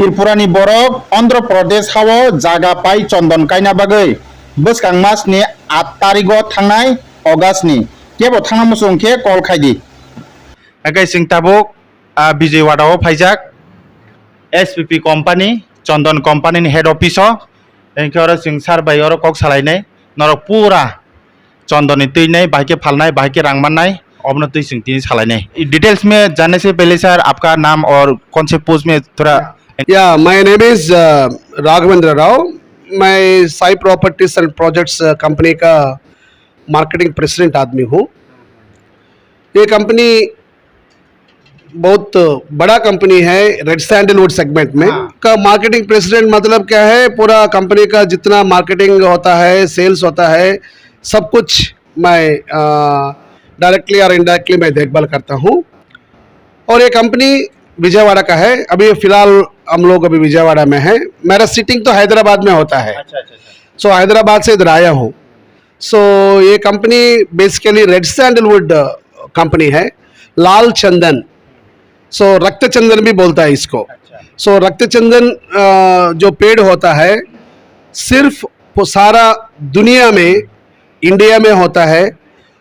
त्रिपुरानि बरफ आंध्र प्रदेश हावो जागा पाई चंदन कायना बागै बोसकां मासनि 8 तारिखआव थांनाय अगस्टनि केबो थांना मुसुंखे कल खायदि आगे सिंह ताबुक विजयवाड़ाव फाइजाक एसपीपी कंपनी चंदन कंपनी हेड ऑफिस इनके सिंह सार बाई और कक सालायनाय नरक पूरा चंदन तैनाय बाइके फालनाय बाइके रांगमाननाय अब तै सिंह तीन सालायनाय डिटेल्स में जानने से पहले सर आपका नाम और कौन से पोस्ट में थोड़ा my name is Raghavendra Rao. मैं Sai properties and projects company का मार्केटिंग प्रेसिडेंट आदमी हूँ। ये कंपनी बहुत बड़ा कंपनी है रेड सैंडलवुड सेगमेंट में का मार्केटिंग प्रेसिडेंट मतलब क्या है, पूरा कंपनी का जितना मार्केटिंग होता है, सेल्स होता है, सब कुछ मैं डायरेक्टली और इनडायरेक्टली मैं देखभाल करता हूँ। और ये कंपनी विजयवाड़ा का है। अभी फिलहाल हम लोग अभी विजयवाड़ा में है। मेरा सिटिंग तो हैदराबाद में होता है। सो हैदराबाद से इधर आया हूँ। सो ये company basically red sandalwood company है, लाल चंदन, सो रक्त चंदन भी बोलता है इसको। सो रक्त चंदन जो पेड़ होता है सिर्फ वो सारा दुनिया में इंडिया में होता है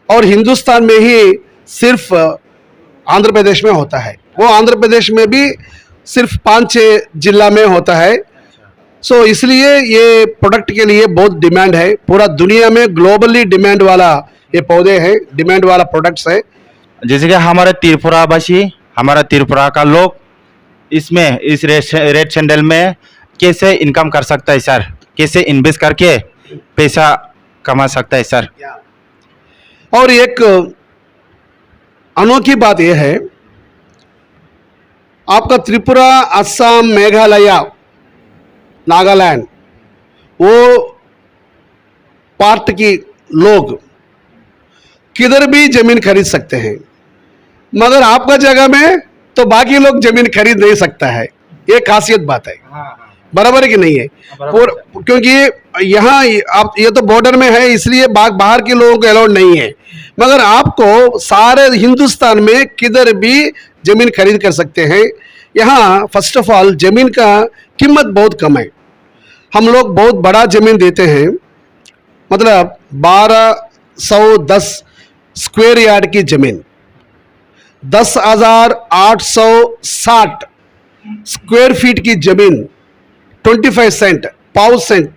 और हिंदुस्तान में ही सिर्फ आंध्र प्रदेश में होता है। वो आंध्र प्रदेश में भी सिर्फ 5-6 जिला में होता है। सो इसलिए ये प्रोडक्ट के लिए बहुत डिमांड है। पूरा दुनिया में ग्लोबली डिमांड वाला ये पौधे हैं, डिमांड वाला प्रोडक्ट्स है। जैसे कि हमारे त्रिपुरावासी, हमारा त्रिपुरा का लोग इसमें इस रेड सैंडल में कैसे इनकम कर सकता है सर, कैसे इन्वेस्ट करके पैसा कमा सकता है सर? और एक अनोखी बात यह है, आपका त्रिपुरा, असम, मेघालय, नागालैंड वो पार्ट की लोग किधर भी जमीन खरीद सकते हैं, मगर आपका जगह में तो बाकी लोग जमीन खरीद नहीं सकता है। ये खासियत बात है। बराबर है कि नहीं है? क्योंकि यहाँ आप ये तो बॉर्डर में है इसलिए बाहर के लोगों को अलाउड नहीं है, मगर आपको सारे हिंदुस्तान में किधर भी जमीन खरीद कर सकते हैं। यहाँ फर्स्ट ऑफ ऑल जमीन का कीमत बहुत कम है। हम लोग बहुत बड़ा जमीन देते हैं, मतलब 1210 स्क्वायर यार्ड की जमीन, 10,860 स्क्वायर फीट की जमीन, 25 सेंट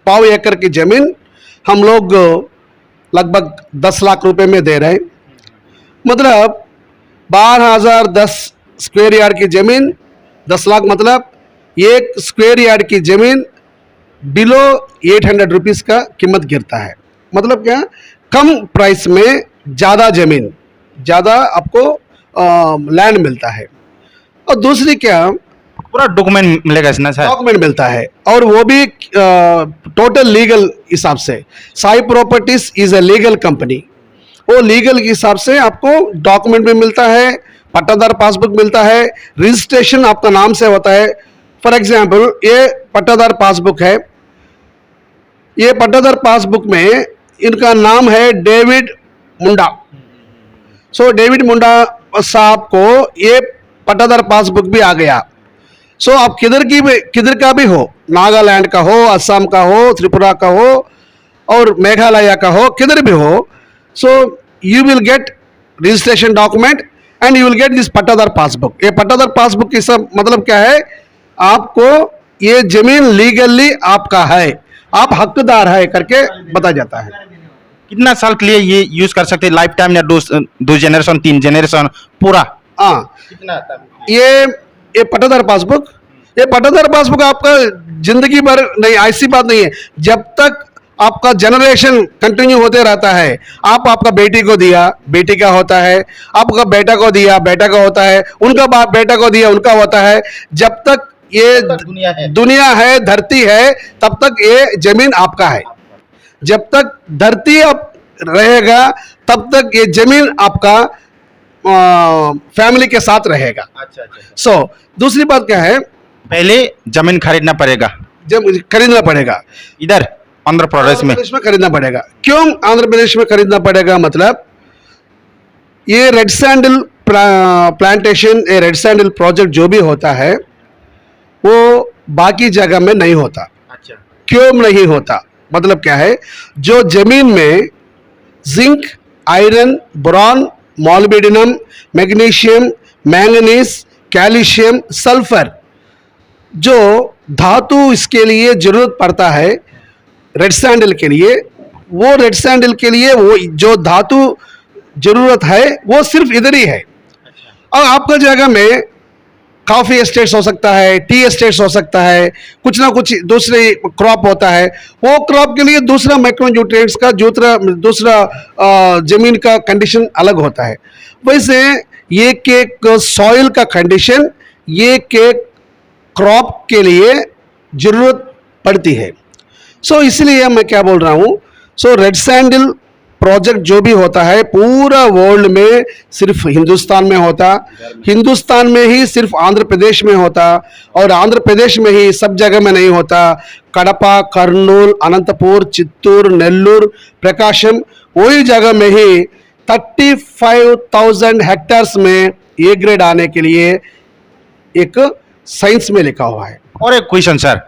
पाव एकड़ की जमीन हम लोग लगभग 10 लाख रुपए में दे रहे हैं। मतलब 12,010 स्क्वायर यार्ड की जमीन 10 लाख, मतलब 1 स्क्वायर यार्ड की जमीन बिलो 800 रुपीज़ का कीमत गिरता है। मतलब क्या, कम प्राइस में ज़्यादा जमीन, ज़्यादा आपको लैंड मिलता है। और दूसरी क्या, पूरा डॉक्यूमेंट मिलेगा इसमें सर? डॉक्यूमेंट मिलता है और वो भी टोटल लीगल हिसाब से। Sai properties is a legal company. वो लीगल के हिसाब से आपको डॉक्यूमेंट भी मिलता है, पट्टादार पासबुक मिलता है, रजिस्ट्रेशन आपका नाम से होता है। फॉर एग्जाम्पल ये पट्टादार पासबुक है, ये पट्टादार पासबुक में इनका नाम है डेविड मुंडा। सो डेविड मुंडा साहब को ये पट्टादार पासबुक भी आ गया। सो आप किधर का भी हो, नागालैंड का हो, असम का हो, त्रिपुरा का हो और मेघालय का हो, किधर भी हो, so you will get registration document and you will get this pattadar passbook. ये पट्टादार पासबुक की सब मतलब क्या है, आपको ये जमीन लीगली आपका है, आप हकदार है करके बताया जाता है। कितना साल के लिए ये यूज कर सकते हैं? लाइफ टाइम या 2 जनरेशन 3 जनरेशन पूरा? हाँ, ये पट्टादार पासबुक, ये पट्टादार पासबुक आपका जिंदगी भर नहीं, ऐसी बात नहीं है। जब तक आपका जनरेशन कंटिन्यू होते रहता है, आप आपका बेटी को दिया, बेटी का होता है, आपका बेटा को दिया, बेटा का होता है, उनका बाप बेटा को दिया, उनका होता है। जब तक ये दुनिया है, धरती है, तब तक ये जमीन आपका है। जब तक धरती आप रहेगा तब तक ये जमीन आपका फैमिली के साथ रहेगा। सो दूसरी बात क्या है, पहले जमीन खरीदना पड़ेगा, जब खरीदना पड़ेगा इधर आंध्र प्रदेश में खरीदना पड़ेगा। क्यों आंध्र प्रदेश में खरीदना पड़ेगा? मतलब ये रेड सैंडल प्लांटेशन, ये रेड सैंडल प्रोजेक्ट जो भी होता है वो बाकी जगह में नहीं होता। अच्छा। क्यों नहीं होता? मतलब क्या है, जो जमीन में zinc, iron, boron, molybdenum, magnesium, manganese, calcium, sulphur, जो धातु इसके लिए जरूरत पड़ता है रेड सैंडल के लिए, वो रेड सैंडल के लिए वो जो धातु जरूरत है वो सिर्फ इधर ही है। और आपका जगह में कॉफी एस्टेट्स हो सकता है, टी एस्टेट्स हो सकता है, कुछ ना कुछ दूसरे क्रॉप होता है, वो क्रॉप के लिए दूसरा माइक्रोन्यूट्रिएंट्स का दूसरा जमीन का कंडीशन अलग होता है। वैसे ये के सॉइल का कंडीशन ये के क्रॉप के लिए जरूरत पड़ती है। सो इसलिए मैं क्या बोल रहा हूँ, सो रेड सैंडल प्रोजेक्ट जो भी होता है पूरा वर्ल्ड में सिर्फ हिंदुस्तान में होता, हिंदुस्तान में ही सिर्फ आंध्र प्रदेश में होता, और आंध्र प्रदेश में ही सब जगह में नहीं होता। कड़पा, कर्नूल, अनंतपुर, चित्तूर, नेल्लूर, प्रकाशम, वही जगह में ही 35,000 हेक्टेयर्स में ए ग्रेड आने के लिए एक साइंस में लिखा हुआ है। और एक क्वेश्चन सर,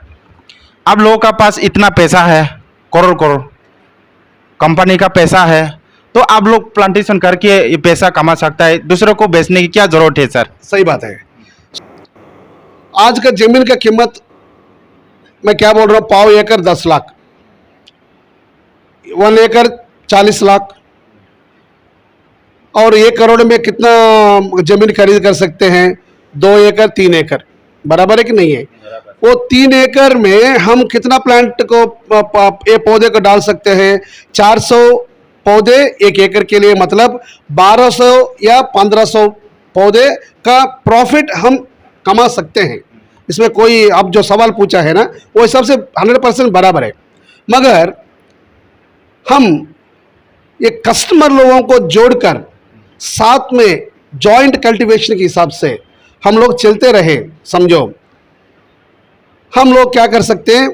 आप लोगों का पास इतना पैसा है, करोड़ करोड़ कंपनी का पैसा है, तो आप लोग प्लांटेशन करके ये पैसा कमा सकता है, दूसरों को बेचने की क्या जरूरत है सर? सही बात है। आज का जमीन का कीमत मैं क्या बोल रहा हूँ, पाव एकड़ 10 लाख, 1 एकड़ 40 लाख, और 1 करोड़ में कितना जमीन खरीद कर सकते हैं? 2 एकड़ 3 एकड़, बराबर है कि नहीं है? वो 3 एकड़ में हम कितना प्लांट को ये पौधे को डाल सकते हैं? 400 पौधे 1 एकड़ के लिए, मतलब 1200 या 1500 पौधे का प्रॉफिट हम कमा सकते हैं। इसमें कोई, अब जो सवाल पूछा है ना, वो हिसाब से 100% बराबर है। मगर हम ये कस्टमर लोगों को जोड़कर साथ में जॉइंट कल्टीवेशन के हिसाब से हम लोग चलते रहे, समझो हम लोग क्या कर सकते हैं,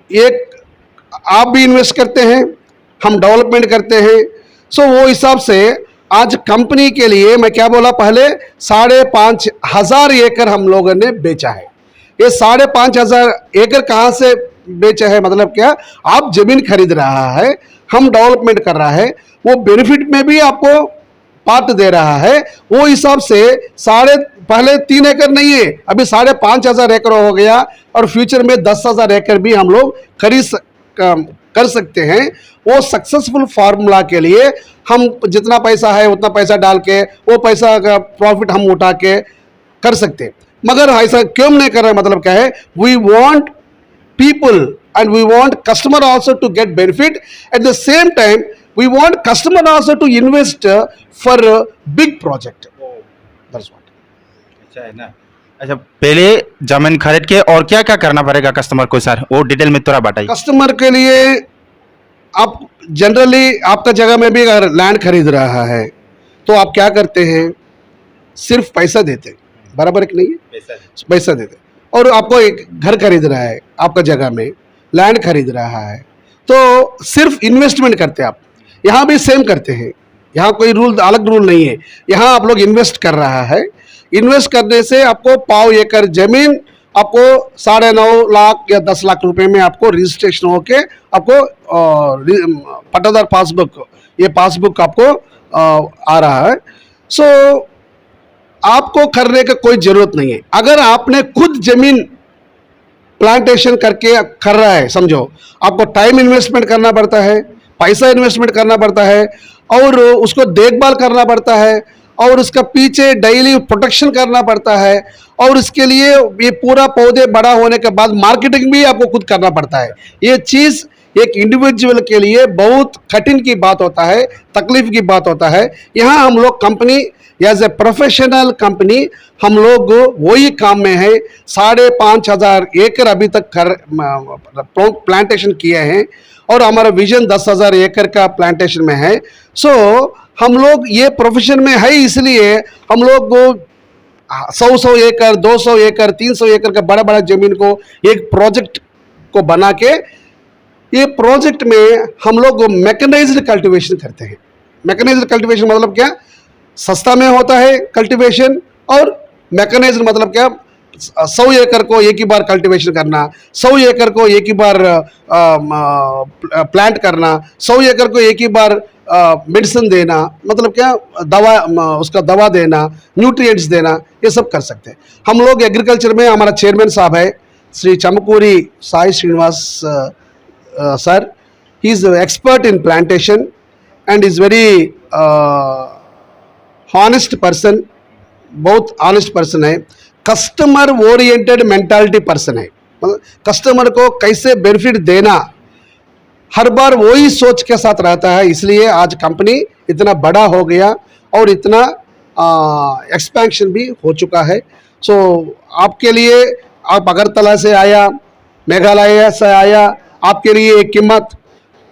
एक आप भी इन्वेस्ट करते हैं, हम डेवलपमेंट करते हैं। सो वो हिसाब से आज कंपनी के लिए मैं क्या बोला पहले, 5,500 एकड़ हम लोगों ने बेचा है। ये 5,500 एकड़ कहाँ से बेचा है? मतलब क्या, आप जमीन खरीद रहा है, हम डेवलपमेंट कर रहा है, वो बेनिफिट में भी आपको पार्ट दे रहा है। वो हिसाब से पहले 3 एकड़ नहीं है, अभी 5,500 एकड़ हो गया, और फ्यूचर में 10,000 एकड़ भी हम लोग कर सकते हैं। वो सक्सेसफुल फार्मूला के लिए हम जितना पैसा है उतना पैसा डाल के वो पैसा का प्रॉफिट हम उठा के कर सकते हैं। मगर ऐसा क्यों नहीं कर रहे? मतलब क्या है, we want people and we want customer also to get benefit, at the same time we want customer also to invest for a big project. That's what. अच्छा है ना। अच्छा, पहले जमीन खरीद के और क्या क्या करना पड़ेगा कस्टमर को सर, वो डिटेल में थोड़ा बताइए। कस्टमर के लिए आप जनरली आपका जगह में भी अगर लैंड खरीद रहा है तो आप क्या करते हैं, सिर्फ पैसा देते हैं, बराबर कि नहीं है? पैसा देते। और आपको एक घर खरीद रहा है, आपका जगह में लैंड खरीद रहा है, तो सिर्फ इन्वेस्टमेंट करते हैं आप। यहाँ भी सेम करते हैं, यहाँ कोई रूल, अलग रूल नहीं है। यहाँ आप लोग इन्वेस्ट कर रहा है, इन्वेस्ट करने से आपको पाव एकड़ जमीन आपको 9.5 लाख या 10 लाख रुपए में आपको रजिस्ट्रेशन होके आपको पट्टादार पासबुक, ये पासबुक आपको आ रहा है। सो आपको करने का कोई जरूरत नहीं है। अगर आपने खुद जमीन प्लांटेशन करके कर रहा है, समझो आपको टाइम इन्वेस्टमेंट करना पड़ता है, पैसा इन्वेस्टमेंट करना पड़ता है, और उसको देखभाल करना पड़ता है, और उसका पीछे डेली प्रोटेक्शन करना पड़ता है, और इसके लिए ये पूरा पौधे बड़ा होने के बाद मार्केटिंग भी आपको खुद करना पड़ता है। ये चीज़ एक इंडिविजुअल के लिए बहुत कठिन की बात होता है, तकलीफ की बात होता है। यहाँ हम लोग company as a professional company हम लोग वही काम में है। 5,500 एकड़ अभी तक प्लांटेशन किए हैं, और हमारा विजन 10,000 एकड़ का प्लांटेशन में है। सो हम लोग ये प्रोफेशन में है, इसलिए हम लोग 100 एकड़, 200 एकड़, 300 एकड़ का बड़ा बड़ा जमीन को एक प्रोजेक्ट को बना के, ये प्रोजेक्ट में हम लोग मैकेनाइज्ड कल्टीवेशन करते हैं। मैकेनाइज्ड कल्टीवेशन मतलब क्या, सस्ता में होता है कल्टीवेशन, और मैकेनाइज्ड मतलब क्या, 100 एकड़ को एक ही बार कल्टीवेशन करना, 100 एकड़ को एक ही बार प्लांट करना, 100 एकड़ को एक ही बार मेडिसिन देना, मतलब क्या दवा, उसका दवा देना, न्यूट्रिएंट्स देना, ये सब कर सकते हैं हम लोग। एग्रीकल्चर में हमारा चेयरमैन साहब है Shri Chamakuri Sai Srinivas sir, he is expert in plantation and is very honest person, बहुत ऑनेस्ट पर्सन है, कस्टमर ओरिएंटेड मेंटालिटी पर्सन है, मतलब कस्टमर को कैसे बेनिफिट देना हर बार वही सोच के साथ रहता है, इसलिए आज कंपनी इतना बड़ा हो गया और इतना एक्सपेंशन भी हो चुका है। सो आपके लिए, आप अगरतला से आया, मेघालय से आया, आपके लिए एक कीमत,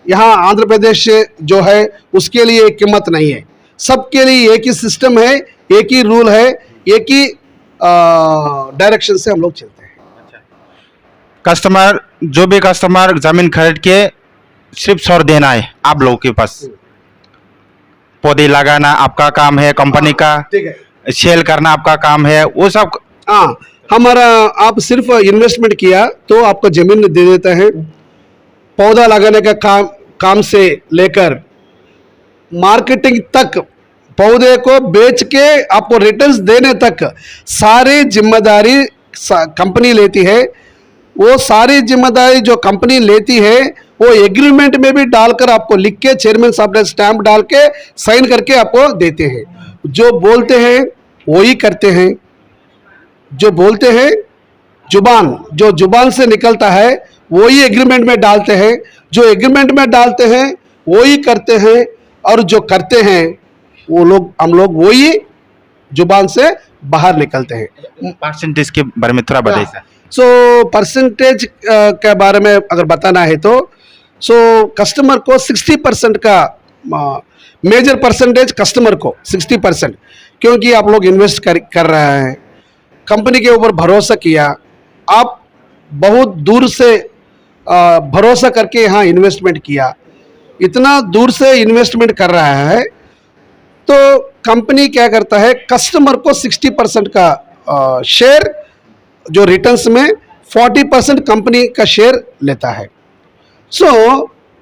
यहाँ आंध्र प्रदेश से जो है उसके लिए एक कीमत नहीं है, सबके लिए एक ही सिस्टम है, एक ही रूल है, एक ही डायरेक्शन से हम लोग चलते हैं। कस्टमर, जो भी कस्टमर जमीन खरीद के सिर्फ सौर देना है आप लोगों के पास, पौधे लगाना आपका काम है, कंपनी का ठीक है, सेल करना आपका काम है, वो सब। हाँ, हमारा आप सिर्फ इन्वेस्टमेंट किया तो आपको जमीन दे देता है, पौधा लगाने का काम से लेकर मार्केटिंग तक, पौधे को बेच के आपको रिटर्न्स देने तक सारी जिम्मेदारी कंपनी लेती है। वो सारी जिम्मेदारी जो कंपनी लेती है वो एग्रीमेंट में भी डालकर आपको लिख के, चेयरमैन साहब ने स्टैंप डाल के साइन करके आपको देते हैं। जो बोलते हैं वही करते हैं, जो बोलते हैं जुबान, जो जुबान से निकलता है वही एग्रीमेंट में डालते हैं, जो एग्रीमेंट में डालते हैं वही करते हैं, और जो करते हैं वो लोग, हम लोग वही जुबान से बाहर निकलते हैं। परसेंटेज के बारे में थोड़ा बताइए सर। सो परसेंटेज के बारे में अगर बताना है तो कस्टमर को 60% का मेजर परसेंटेज, कस्टमर को 60%, क्योंकि आप लोग इन्वेस्ट कर रहे हैं, कंपनी के ऊपर भरोसा किया, आप बहुत दूर से भरोसा करके यहाँ इन्वेस्टमेंट किया, इतना दूर से इन्वेस्टमेंट कर रहा है, तो कंपनी क्या करता है, कस्टमर को 60% का शेयर, जो रिटर्न्स में 40% कंपनी का शेयर लेता है। So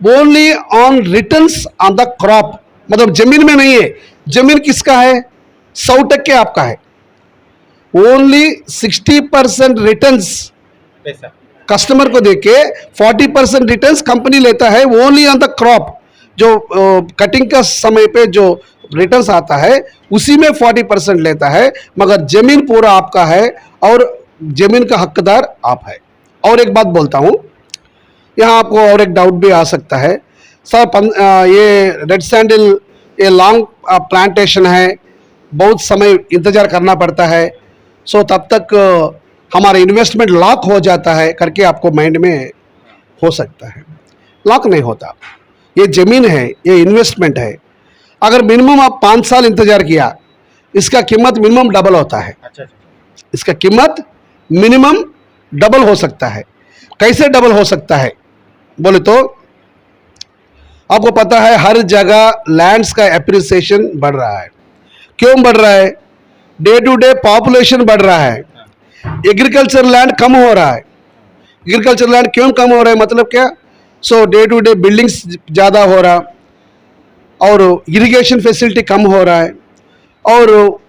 only on returns on the crop, मतलब जमीन में नहीं है, जमीन किसका है, 100% आपका है, ओनली 60% रिटर्न्स कस्टमर को देके 40% रिटर्न्स कंपनी लेता है, ओनली ऑन द क्रॉप, जो कटिंग का समय पे जो रिटर्न्स आता है उसी में 40% लेता है, मगर जमीन पूरा आपका है और जमीन का हकदार आप है। और एक बात बोलता हूँ, यहाँ आपको और एक डाउट भी आ सकता है सर, ये रेड सैंडल ये लॉन्ग प्लांटेशन है, बहुत समय इंतज़ार करना पड़ता है, सो तब तक हमारा इन्वेस्टमेंट लॉक हो जाता है करके आपको माइंड में हो सकता है। लॉक नहीं होता, ये ज़मीन है, ये इन्वेस्टमेंट है। अगर मिनिमम आप 5 साल इंतज़ार किया, इसका कीमत मिनिमम डबल होता है, इसका कीमत मिनिमम डबल हो सकता है। कैसे डबल हो सकता है बोले तो, आपको पता है हर जगह लैंड्स का एप्रिसिएशन बढ़ रहा है। क्यों बढ़ रहा है? डे टू डे पॉपुलेशन बढ़ रहा है, एग्रीकल्चर लैंड कम हो रहा है। एग्रीकल्चर लैंड क्यों कम हो रहा है, मतलब क्या, सो डे टू डे बिल्डिंग्स ज़्यादा हो रहा और इरिगेशन फैसिलिटी कम हो रहा है, और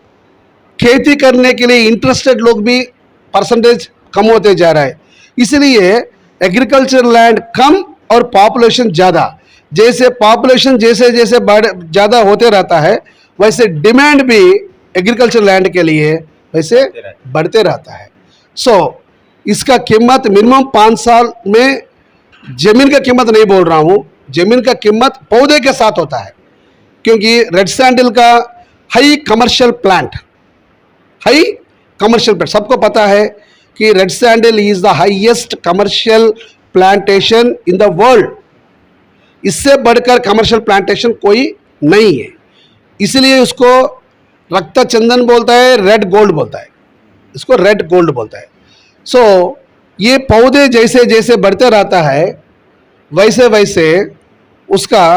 खेती करने के लिए इंटरेस्टेड लोग भी परसेंटेज कम होते जा रहा है। इसलिए एग्रीकल्चर लैंड कम और पॉपुलेशन ज़्यादा, जैसे पॉपुलेशन जैसे जैसे ज़्यादा होते रहता है, वैसे डिमांड भी एग्रीकल्चर लैंड के लिए वैसे बढ़ते रहता है। सो इसका कीमत मिनिमम 5 साल में, ज़मीन का कीमत नहीं बोल रहा हूँ, ज़मीन का कीमत पौधे के साथ होता है, क्योंकि रेड सैंडल का high commercial plant, high commercial plant, सबको पता है कि red sandal is the highest commercial plantation in the world. इससे बढ़कर कमर्शियल प्लांटेशन कोई नहीं है, इसलिए उसको रक्त चंदन बोलता है, रेड गोल्ड बोलता है, इसको रेड गोल्ड बोलता है। सो ये पौधे जैसे जैसे बढ़ते रहता है वैसे वैसे उसका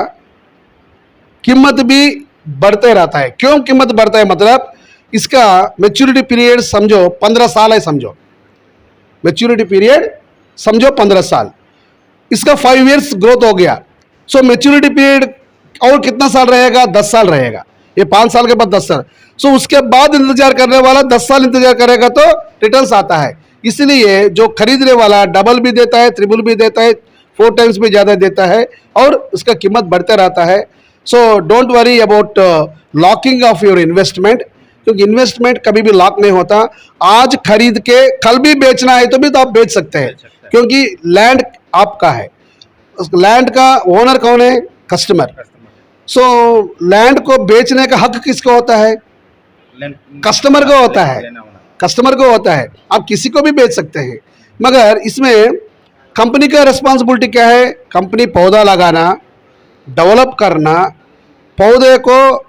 कीमत भी बढ़ते रहता है। क्यों कीमत बढ़ता है, मतलब इसका मैच्योरिटी पीरियड समझो 15 साल है, समझो मैच्योरिटी पीरियड समझो 15 साल, इसका 5 इयर्स ग्रोथ हो गया, सो मैच्योरिटी पीरियड और कितना साल रहेगा? 10 साल रहेगा। ये 5 साल के बाद 10 साल, सो उसके बाद इंतजार करने वाला 10 साल इंतजार करेगा तो रिटर्न्स आता है। इसलिए जो खरीदने वाला डबल भी देता है, ट्रिपल भी देता है, 4 टाइम्स भी ज़्यादा देता है और उसका कीमत बढ़ते रहता है। So don't worry about locking of your investment, क्योंकि इन्वेस्टमेंट कभी भी लॉक नहीं होता। आज खरीद के कल भी बेचना है तो भी तो आप बेच सकते हैं, क्योंकि लैंड आपका है। उस लैंड का ओनर कौन है? कस्टमर। सो लैंड को बेचने का हक किसको होता है? कस्टमर को होता है, कस्टमर को होता है। आप किसी को भी बेच सकते हैं, मगर इसमें कंपनी का रिस्पॉन्सिबिलिटी क्या है? कंपनी पौधा लगाना, डेवलप करना, पौधे को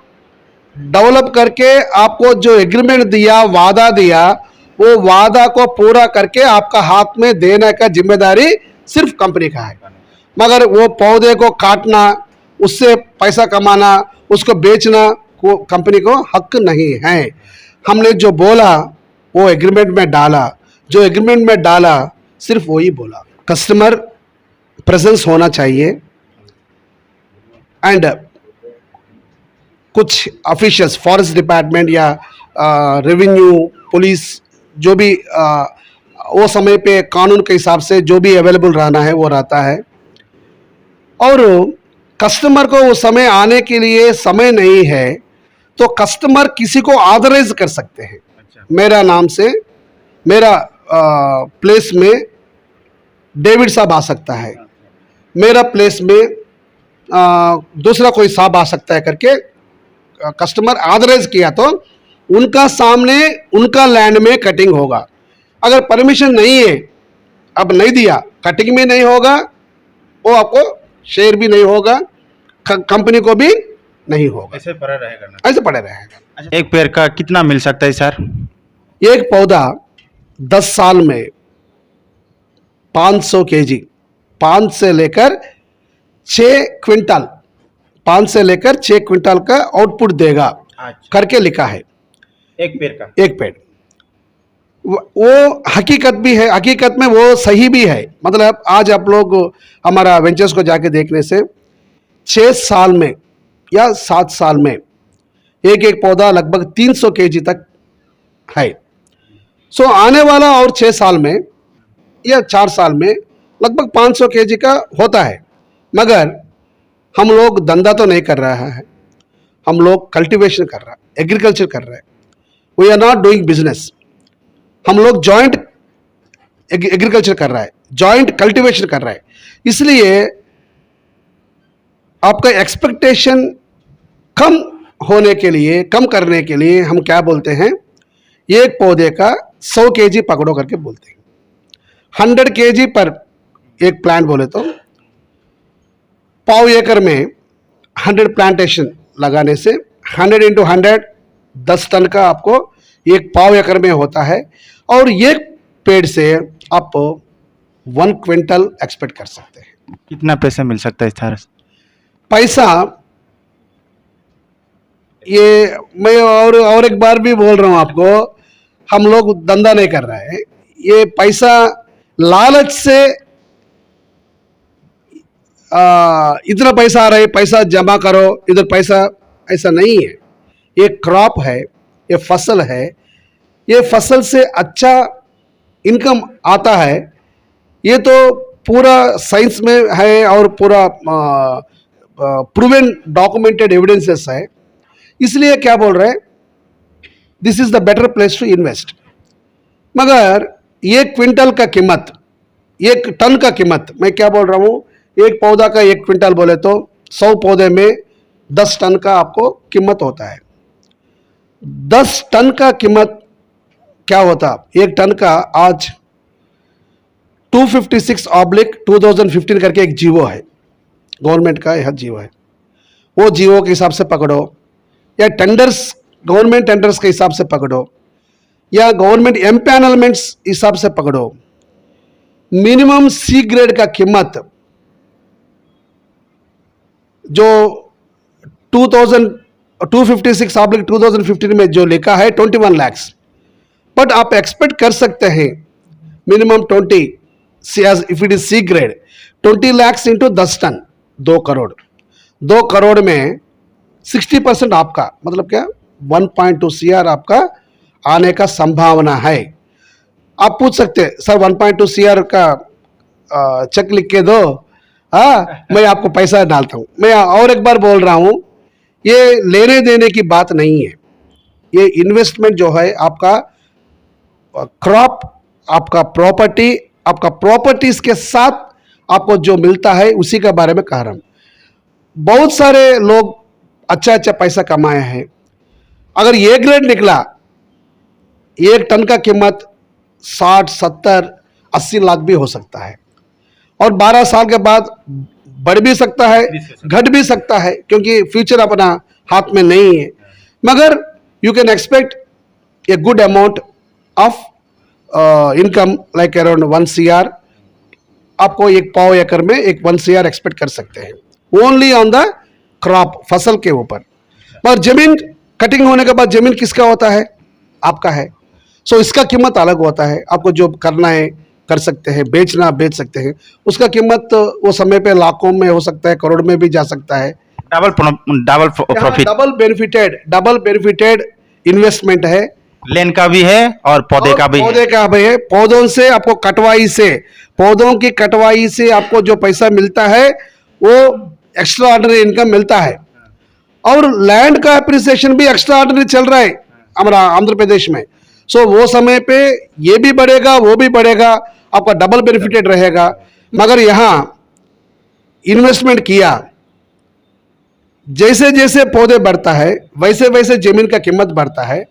डेवलप करके आपको जो एग्रीमेंट दिया, वादा दिया, वो वादा को पूरा करके आपका हाथ में देने का जिम्मेदारी सिर्फ कंपनी का है। मगर वो पौधे को काटना, उससे पैसा कमाना, उसको बेचना को कंपनी को हक नहीं है। हमने जो बोला वो एग्रीमेंट में डाला, जो एग्रीमेंट में डाला सिर्फ वही बोला। कस्टमर प्रेजेंस होना चाहिए एंड कुछ ऑफिशियल्स, फॉरेस्ट डिपार्टमेंट या रेवेन्यू, पुलिस, जो भी वो समय पे कानून के हिसाब से जो भी अवेलेबल रहना है वो रहता है। और कस्टमर को वो समय आने के लिए समय नहीं है तो कस्टमर किसी को ऑथराइज कर सकते हैं। मेरा नाम से मेरा प्लेस में डेविड साहब आ सकता है, मेरा प्लेस में दूसरा कोई साहब आ सकता है करके कस्टमर ऑथराइज किया तो उनका सामने उनका लैंड में कटिंग होगा। अगर परमिशन नहीं है, अब नहीं दिया, कटिंग भी नहीं होगा, वो आपको शेयर भी नहीं होगा, कंपनी को भी नहीं होगा, ऐसे पड़ा रहेगा ना? ऐसे पड़े रहेगा। एक पेड़ का कितना मिल सकता है सर? एक पौधा 10 साल में 500 केजी, 5 से लेकर 6 क्विंटल, 5 से लेकर 6 क्विंटल का आउटपुट देगा करके लिखा है एक पेड़ का। एक पेड़। वो हकीकत भी है, हकीकत में वो सही भी है। मतलब आज आप लोग हमारा वेंचर्स को जाके देखने से 6 साल में या 7 साल में एक एक पौधा लगभग 300 केजी तक है। सो आने वाला और 6 साल में या 4 साल में लगभग 500 केजी का होता है। मगर हम लोग धंधा तो नहीं कर रहा है, हम लोग कल्टीवेशन कर रहा है, एग्रीकल्चर कर रहे हैं। We are not doing business. हम लोग जॉइंट एग्रीकल्चर कर रहा है, जॉइंट कल्टीवेशन कर रहा है। इसलिए आपका एक्सपेक्टेशन कम होने के लिए, कम करने के लिए हम क्या बोलते हैं, एक पौधे का 100 केजी पकड़ो करके बोलते हैं। 100 केजी पर एक प्लांट बोले तो पाव एकड़ में 100 प्लांटेशन लगाने से 100 इंटू 100 10 टन का आपको एक पाव एकड़ में होता है। और एक पेड़ से आप 1 क्विंटल एक्सपेक्ट कर सकते हैं। कितना पैसा मिल सकता है सर? पैसा ये मैं और एक बार भी बोल रहा हूं आपको, हम लोग धंधा नहीं कर रहे हैं। ये पैसा लालच से इतना पैसा आ रहा है, पैसा जमा करो, इधर पैसा, ऐसा नहीं है। ये क्रॉप है, ये फसल है, ये फसल से अच्छा इनकम आता है। ये तो पूरा साइंस में है और पूरा प्रूवन डॉक्यूमेंटेड एविडेंसेस है। इसलिए क्या बोल रहे हैं, this is the better place to invest. मगर 1 क्विंटल का कीमत, 1 टन का कीमत, मैं क्या बोल रहा हूँ, एक पौधा का 1 क्विंटल बोले तो 100 पौधे में 10 टन का आपको कीमत होता है। 10 टन का कीमत क्या होता, 1 टन का आज 256/2015 करके एक जीवो है, गवर्नमेंट का यह जीवो है। वो जीवो के हिसाब से पकड़ो या टेंडर्स, गवर्नमेंट टेंडर्स के हिसाब से पकड़ो या गवर्नमेंट एम्पैनलमेंट्स हिसाब से पकड़ो, मिनिमम सी ग्रेड का कीमत जो 256/2015 में जो लिखा है 21 लाख। बट आप एक्सपेक्ट कर सकते हैं minimum 20, if it is C grade, 20 lakhs into 10 ton, 2 crore, 2 crore में 60% आपका, मतलब क्या 1.2 CR आपका आने का संभावना है। आप पूछ सकते हैं सर 1.2 CR का चेक लिख के दो, हाँ मैं आपको पैसा डालता हूँ। मैं और एक बार बोल रहा हूँ, ये लेने देने की बात नहीं है, ये इन्वेस्टमेंट जो है आपका क्रॉप, आपका प्रॉपर्टी, आपका प्रॉपर्टीज के साथ आपको जो मिलता है उसी के बारे में कह रहा हूँ। बहुत सारे लोग अच्छा अच्छा पैसा कमाए हैं। अगर ये ग्रेड निकला, 1 टन का कीमत 60, 70, 80 लाख भी हो सकता है, और 12 साल के बाद बढ़ भी सकता है, घट भी सकता है, क्योंकि फ्यूचर अपना हाथ में नहीं है। मगर you can expect a good amount of income like around 1 CR। आपको 1 पाव एकड़ में 1 CR एक्सपेक्ट कर सकते हैं, ओनली ऑन द क्रॉप, फसल के ऊपर। पर जमीन कटिंग होने के बाद जमीन किसका होता है? आपका है। सो इसका कीमत अलग होता है। आपको जो करना है कर सकते हैं, बेचना बेच सकते हैं। उसका कीमत वो समय पे लाखों में हो सकता है, करोड़ में भी जा सकता है। Double profit, double benefited investment है। लैंड का भी है और पौधे का भी है। पौधे का भी है। पौधों से आपको कटवाई से, पौधों की कटवाई से आपको जो पैसा मिलता है वो एक्स्ट्रा ऑर्डिनरी इनकम मिलता है। और लैंड का एप्रिसिएशन भी एक्स्ट्रा ऑर्डिनरी चल रहा है हमारा आंध्र प्रदेश में। सो वो समय पे ये भी बढ़ेगा, वो भी बढ़ेगा, आपका डबल बेनिफिटेड रहेगा। मगर यहाँ इन्वेस्टमेंट किया, जैसे जैसे पौधे बढ़ता है वैसे वैसे जमीन का कीमत बढ़ता है।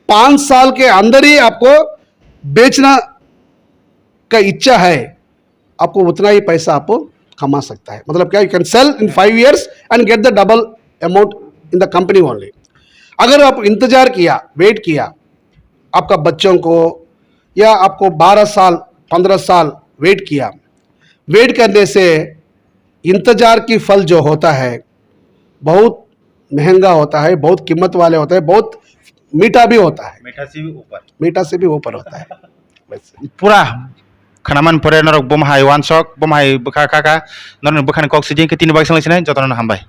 5 साल के अंदर ही आपको बेचना का इच्छा है, आपको उतना ही पैसा आपको कमा सकता है। मतलब क्या, you can sell in 5 years and get the double amount in the company only. अगर आप इंतजार किया, वेट किया, आपका बच्चों को या आपको 12 साल 15 साल वेट किया, वेट करने से इंतजार की फल जो होता है बहुत महंगा होता है, बहुत कीमत वाले होता है, बहुत मीठा भी होता है, मीठा से भी ऊपर होता है। बस पूरा खनामान परे नरक बमहाय वानसक बमहाय बखा खाका नरन बखान कॉक्सिडिंग के 3 बाइक संलेसने जतन हामबाय।